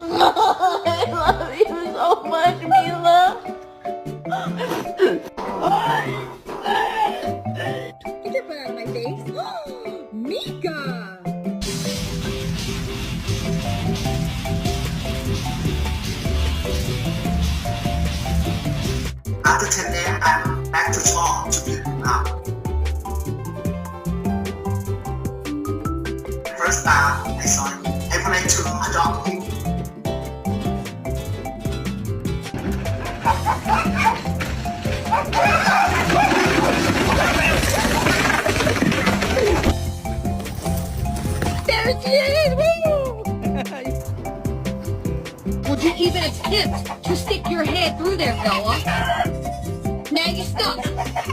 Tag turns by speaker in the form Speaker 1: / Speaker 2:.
Speaker 1: I love you so much, Mila.
Speaker 2: Get your butt out of my face. Mika!
Speaker 3: After 10 days, I'm back to Seoul to be now. First time I saw him, I wanted to adopt him.
Speaker 2: There she is! Woo! Would you even attempt to stick your head through there, fella?